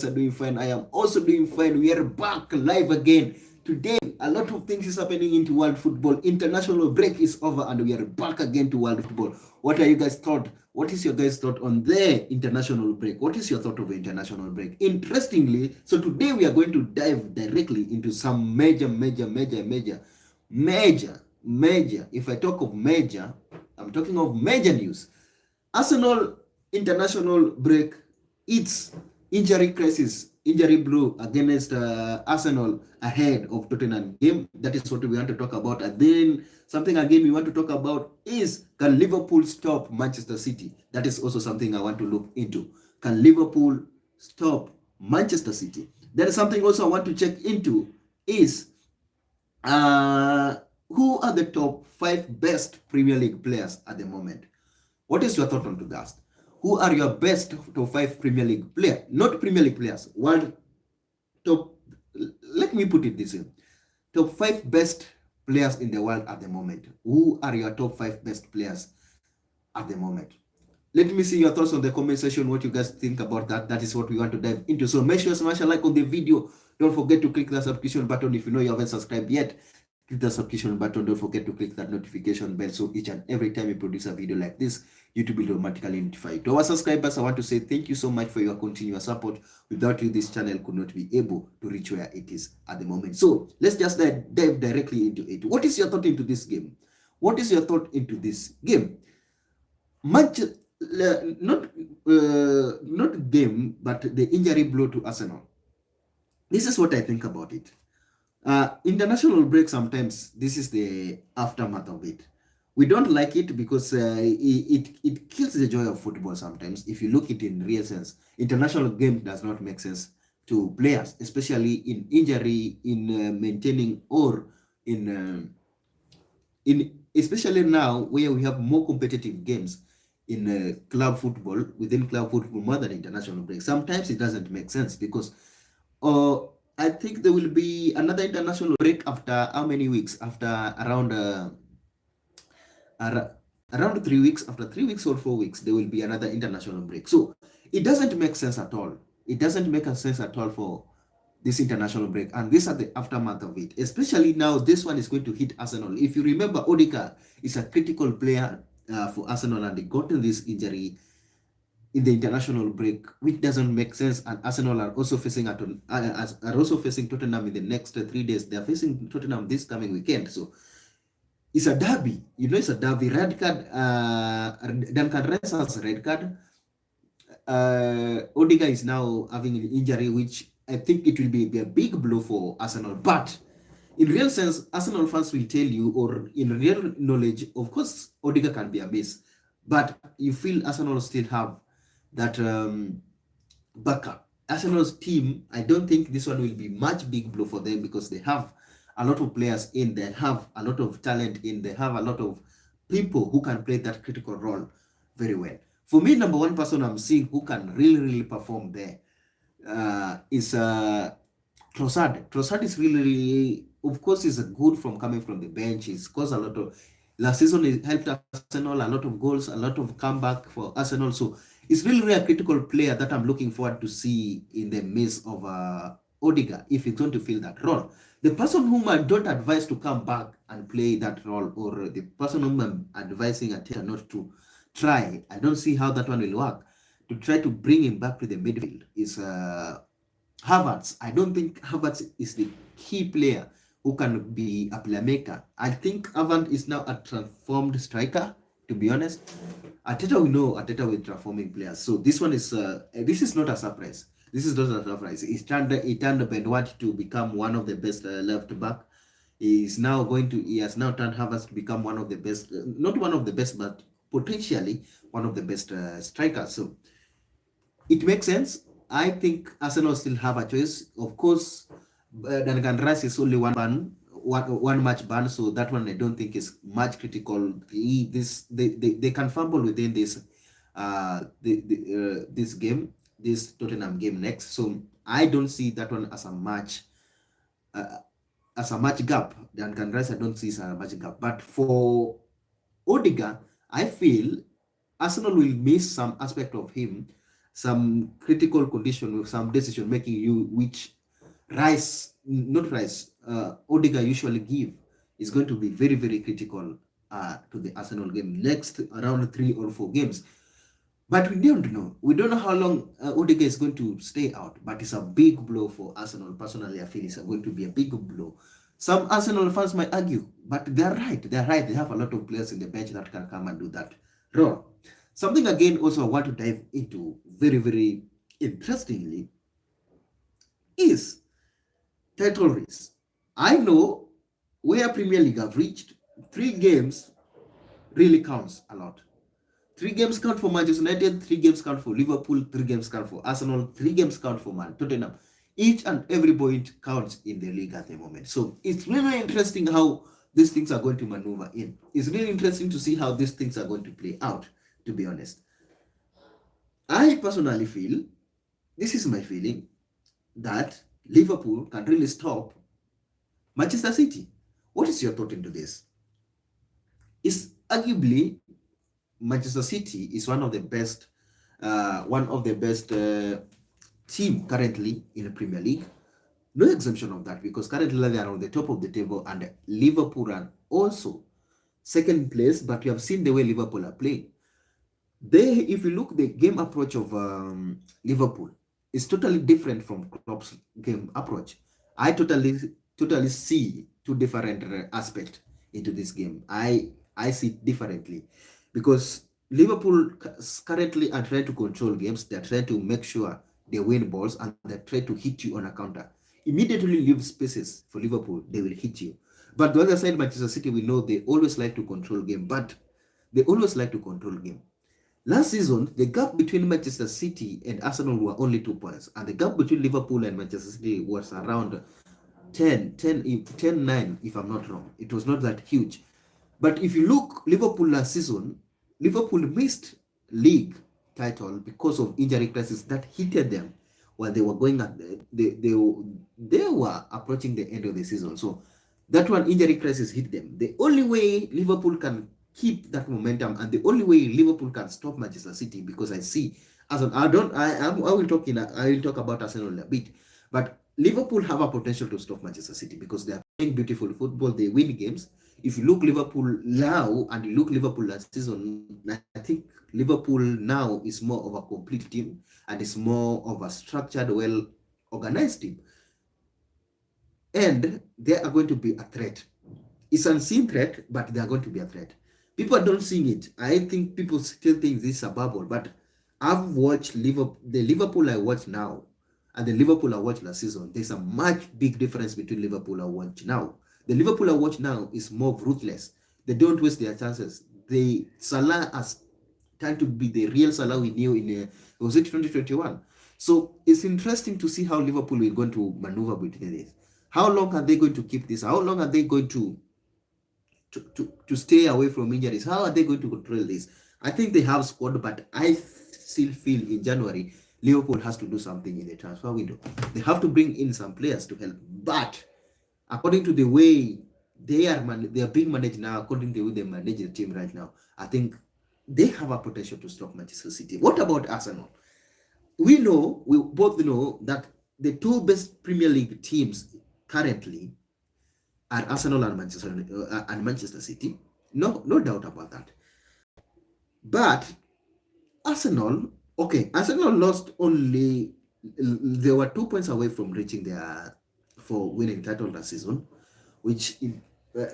are doing fine. I am also doing fine. We are back live again. Today, a lot of things is happening into world football. International break is over and we are back again to world football. What are you guys thought? What is your guys' thought on the international break? What is your thought of the international break? Interestingly, so today we are going to dive directly into some major. If I talk of major, I'm talking of major news. Arsenal international break, its injury crisis, injury blow against Arsenal ahead of Tottenham game. That is what we want to talk about. And then something again we want to talk about is, can Liverpool stop Manchester City? That is also something I want to look into. Can Liverpool stop Manchester City? There is something also I want to check into is who are the top 5 best Premier League players at the moment? What is your thought on to that? Who are your best top 5 Premier League players? Not Premier League players. World top. Let me put it this way: top 5 best players in the world at the moment. Who are your top 5 best players at the moment? Let me see your thoughts on the comment section. What you guys think about that? That is what we want to dive into. So make sure to smash a like on the video. Don't forget to click the subscription button if you know you haven't subscribed yet. Click the subscription button. Don't forget to click that notification bell so each and every time we produce a video like this, YouTube will automatically notify you. To our subscribers, I want to say thank you so much for your continuous support. Without you, this channel could not be able to reach where it is at the moment. So let's just dive directly into it. What is your thought into this game? What is your thought into this game? Much not game, but the injury blow to Arsenal. This is what I think about it. International break, sometimes this is the aftermath of it. We don't like it because it kills the joy of football sometimes. If you look at it in real sense, international game does not make sense to players, especially in injury, in maintaining, or in especially now where we have more competitive games in club football, within club football, more than international break. Sometimes it doesn't make sense because I think there will be another international break after how many weeks? After around 3 weeks. After 3 weeks or 4 weeks, there will be another international break. So it doesn't make sense at all. It doesn't make sense at all for this international break, and these are the aftermath of it. Especially now, this one is going to hit Arsenal. If you remember, Odegaard is a critical player for Arsenal, and they got in this injury in the international break, which doesn't make sense. And Arsenal are also facing Tottenham in the next 3 days. They are facing Tottenham this coming weekend, so it's a derby. You know, it's a derby. Red card. Duncan Rice has a red card. Odegaard is now having an injury, which I think it will be a big blow for Arsenal. But in real sense, Arsenal fans will tell you, or in real knowledge, of course, Odegaard can be a miss, but you feel Arsenal still have that backup. Arsenal's team, I don't think this one will be much big blow for them because they have a lot of players in, they have a lot of talent in, they have a lot of people who can play that critical role very well. For me, number one person I'm seeing who can really perform there is Trossard. Trossard is really, of course, is good from coming from the bench. He's caused a lot of, last season he helped Arsenal, a lot of goals, a lot of comeback for Arsenal. So it's really a critical player that I'm looking forward to see in the midst of Odegaard, if he's going to fill that role. The person whom I don't advise to come back and play that role, or the person whom I'm advising Arteta not to try, I don't see how that one will work, to try to bring him back to the midfield, is Havertz. I don't think Havertz is the key player who can be a playmaker. I think Havertz is now a transformed striker, to be honest. Arteta, we know Arteta with transforming players. So this one is this is not a surprise. This is not a surprise. He turned Ben White to become one of the best left back. He has now turned Havertz to become one of the best, not one of the best, but potentially one of the best strikers. So it makes sense. I think Arsenal still have a choice. Of course, Duncan Rice is only one match ban, so that one I don't think is much critical. They can fumble within this this game, this Tottenham game next. So I don't see that one as a match gap. Duncan Rice, I don't see as a match gap. But for Odegaard, I feel Arsenal will miss some aspect of him some critical condition with some decision making you which not Rice, Odiga usually give is going to be very, very critical to the Arsenal game next around 3 or 4 games. But we don't know. We don't know how long Odiga is going to stay out. But it's a big blow for Arsenal. Personally, I feel it's going to be a big blow. Some Arsenal fans might argue, but they're right. They're right. They have a lot of players in the bench that can come and do that role. Something again also I want to dive into very, very interestingly is title race. I know where Premier League have reached, 3 games really counts a lot. 3 games count for Manchester United, 3 games count for Liverpool, 3 games count for Arsenal, 3 games count for Tottenham. Each and every point counts in the league at the moment. So it's really interesting how these things are going to maneuver in. It's really interesting to see how these things are going to play out, to be honest. I personally feel, this is my feeling, that Liverpool can really stop Manchester City. What is your thought into this? Is arguably Manchester City is one of the best team currently in the Premier League. No exemption of that, because currently they are on the top of the table, and Liverpool are also second place. But you have seen the way Liverpool are playing. If you look, the game approach of Liverpool is totally different from Klopp's game approach. I totally see two different aspects into this game. I see it differently, because Liverpool currently are trying to control games. They're trying to make sure they win balls, and they try to hit you on a counter. Immediately leave spaces for Liverpool, they will hit you. But the other side, Manchester City, we know they always like to control game, but they always like to control game. Last season, the gap between Manchester City and Arsenal were only 2 points, and the gap between Liverpool and Manchester City was around 10-9, if I'm not wrong. It was not that huge. But if you look, Liverpool last season, Liverpool missed league title because of injury crisis that hit them while they were going at they were approaching the end of the season. So that one injury crisis hit them. The only way Liverpool can keep that momentum, and the only way Liverpool can stop Manchester City, because I see as an I will talk about Arsenal a bit, but Liverpool have a potential to stop Manchester City because they are playing beautiful football. They win games. If you look Liverpool now and you look Liverpool last season, I think Liverpool now is more of a complete team and is more of a structured, well-organized team. And they are going to be a threat. It's an unseen threat, but they are going to be a threat. People don't see it. I think people still think this is a bubble, but I've watched the Liverpool I watch now and the Liverpool I watched last season. There's a much big difference between Liverpool I watch now. The Liverpool I watch now is more ruthless. They don't waste their chances. Salah has turned to be the real Salah we knew in was it 2021. So it's interesting to see how Liverpool is going to maneuver between this. How long are they going to keep this? How long are they going to stay away from injuries? How are they going to control this? I think they have squad, but I still feel in January Liverpool has to do something in the transfer window. They have to bring in some players to help. But according to the way they are being managed now, according to the way they manage the team right now, I think they have a potential to stop Manchester City. What about Arsenal? We both know that the two best Premier League teams currently are Arsenal and Manchester City. No doubt about that. But Arsenal lost only. They were 2 points away from reaching for winning title last season, which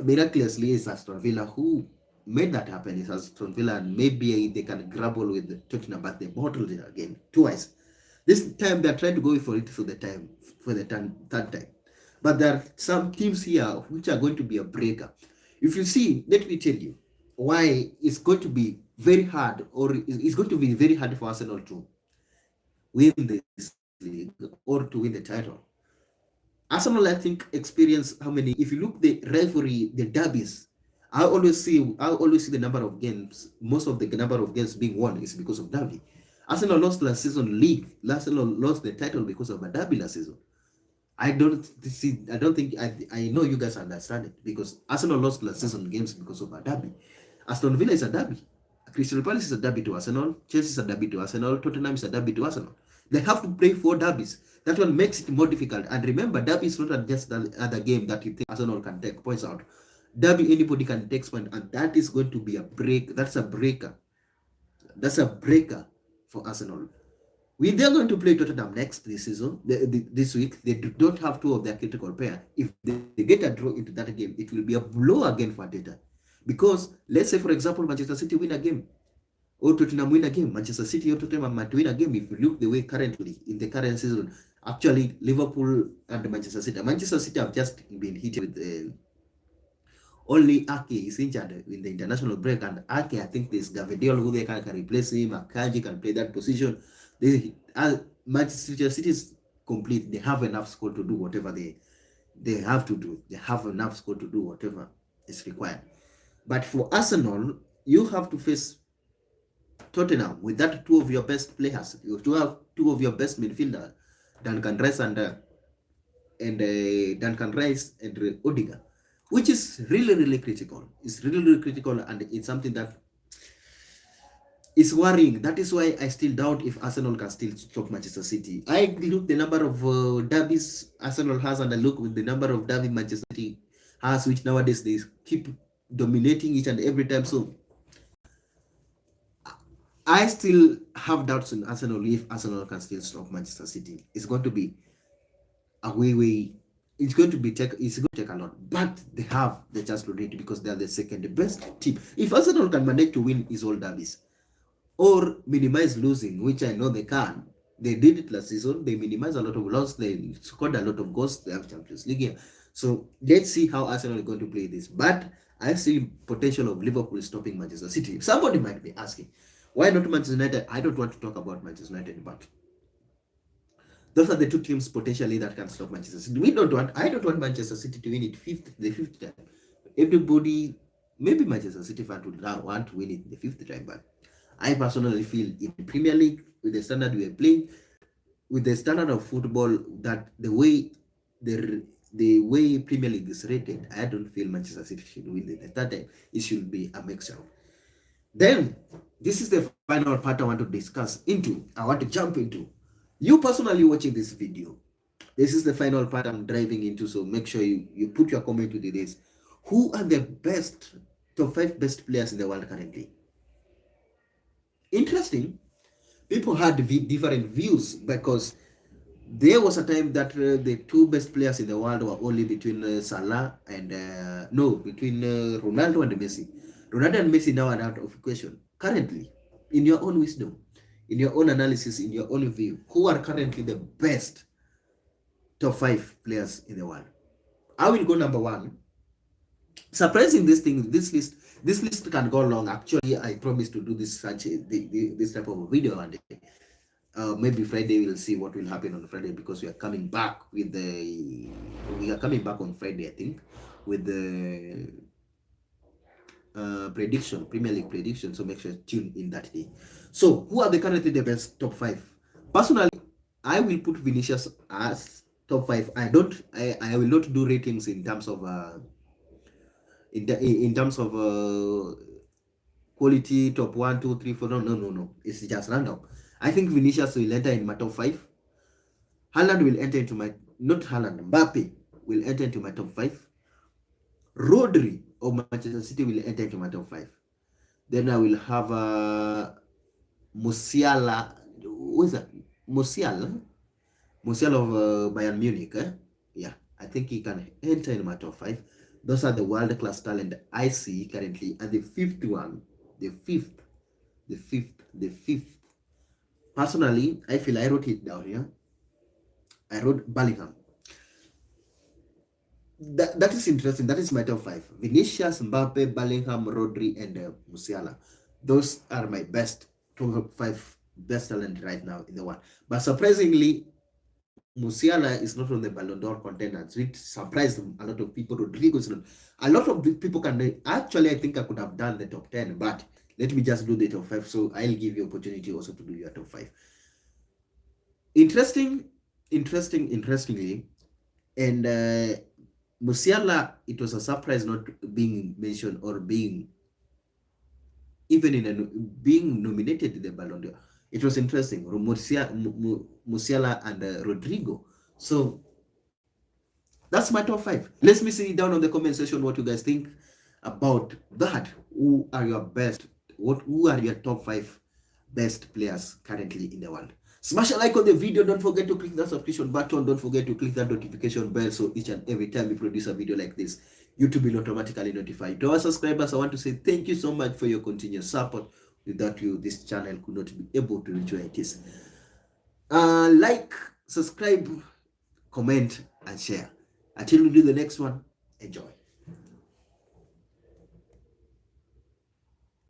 miraculously is Aston Villa who made that happen. It's Aston Villa, and maybe they can grapple with Tottenham, but they bottled it again twice. This time they're trying to go for it for the third time. But there are some teams here which are going to be a breaker. If you see, let me tell you why it's going to be very hard, or it's going to be very hard for Arsenal to win this league or to win the title. Arsenal, I think, experience how many. If you look the rivalry, the derbies, I always see the number of games. Most of the number of games being won is because of derby. Arsenal lost last season league. Arsenal lost the title because of a derby last season. I know you guys understand it, because Arsenal lost last season games because of a derby. Aston Villa is a derby. Crystal Palace is a derby to Arsenal, Chelsea is a derby to Arsenal, Tottenham is a derby to Arsenal. They have to play 4 derbies. That one makes it more difficult. And remember, derby is not just the other game that you think Arsenal can take points out. Derby, anybody can take points, and that is going to be a break. That's a breaker. That's a breaker for Arsenal. They're going to play Tottenham next this season, this week. They don't have 2 of their critical pair. If they get a draw into that game, it will be a blow again for Arteta. Because let's say, for example, Manchester City win a game, or Tottenham win a game. Manchester City or Tottenham might win a game. If you look the way currently in the current season, actually Liverpool and Manchester City have just been hit with only Ake is injured in the international break, and Ake, I think there's Gavediol who they can replace him. Akanji can play that position. Manchester City is complete. They have enough squad to do whatever they have to do. They have enough squad to do whatever is required. But for Arsenal, you have to face Tottenham with that 2 of your best players. You have to have 2 of your best midfielders, Duncan Rice and Odegaard, which is really critical. It's really critical, and it's something that is worrying. That is why I still doubt if Arsenal can still stop Manchester City. I look the number of derbies Arsenal has, and I look with the number of derbies Manchester City has, which nowadays they keep dominating each and every time. So I still have doubts in Arsenal if Arsenal can still stop Manchester City. It's going to be a way. It's going to take a lot, but they have the chance to do it because they are the second best team. If Arsenal can manage to win his all derbies or minimize losing, which I know they can, they did it last season. They minimized a lot of loss. They scored a lot of goals. They have Champions League here. So let's see how Arsenal is going to play this. But I see potential of Liverpool stopping Manchester City. Somebody might be asking, why not Manchester United? I don't want to talk about Manchester United, but those are the 2 teams potentially that can stop Manchester City. I don't want Manchester City to win it the fifth time. Everybody, maybe Manchester City fans would now want to win it the 5th time, but I personally feel in the Premier League, with the standard we are playing, with the standard of football, that the way Premier League is rated, I don't feel Manchester City should win it the 3rd time. It should be a mixture. Then, this is the final part I want to discuss into. I want to jump into. You personally watching this video, this is the final part I'm driving into, so make sure you put your comment to this. Who are the top 5 best players in the world currently? Interesting. People had different views because there was a time that the 2 best players in the world were only between Salah and between Ronaldo and Messi. Ronaldo and Messi now are out of question. Currently, in your own wisdom, in your own analysis, in your own view, who are currently the best top 5 players in the world? I will go number 1. Surprising this list can go long. Actually, I promise to do this type of video, and maybe Friday we'll see what will happen on Friday, because we are coming back on Friday, I think, with the Premier League prediction. So make sure to tune in that day. So who are currently the best top 5? Personally, I will put Vinicius as top 5. I will not do ratings in terms of quality, top 1, 2, 3, 4. No. It's just random. I think Vinicius will enter in my top 5. Haaland will enter into my, not Haaland, Mbappe will enter into my top 5. Rodri of Manchester City will enter into my top 5. Then I will have Musiala. Who is that? Musiala of Bayern Munich. Yeah, I think he can enter in my top 5. Those are the world-class talent I see currently. And the 5th one, the fifth. Personally, I feel I wrote it down here. I wrote Bellingham. That is interesting. That is my top 5. Vinicius, Mbappe, Bellingham, Rodri, and Musiala. Those are my top 5 best talent right now in the world. But surprisingly, Musiala is not on the Ballon d'Or contenders, which surprised a lot of people. Rodrigo is not. A lot of people can. Actually, I think I could have done the top 10, but let me just do the top 5. So I'll give you opportunity also to do your top 5. Interestingly, and Musiala, it was a surprise not being mentioned or being even being nominated to the Ballon d'Or. It was interesting. Musiala and Rodrigo. So that's my top five. Let me see down on the comment section what you guys think about that. Who are your best? Who are your top five best players currently in the world? Smash a like on the video. Don't forget to click that subscription button. Don't forget to click that notification bell so each and every time we produce a video like this, YouTube will automatically notify. To our subscribers, I want to say thank you so much for your continuous support. Without you, this channel could not be able to reach where it is. Like, subscribe, comment, and share. Until we do the next one, enjoy.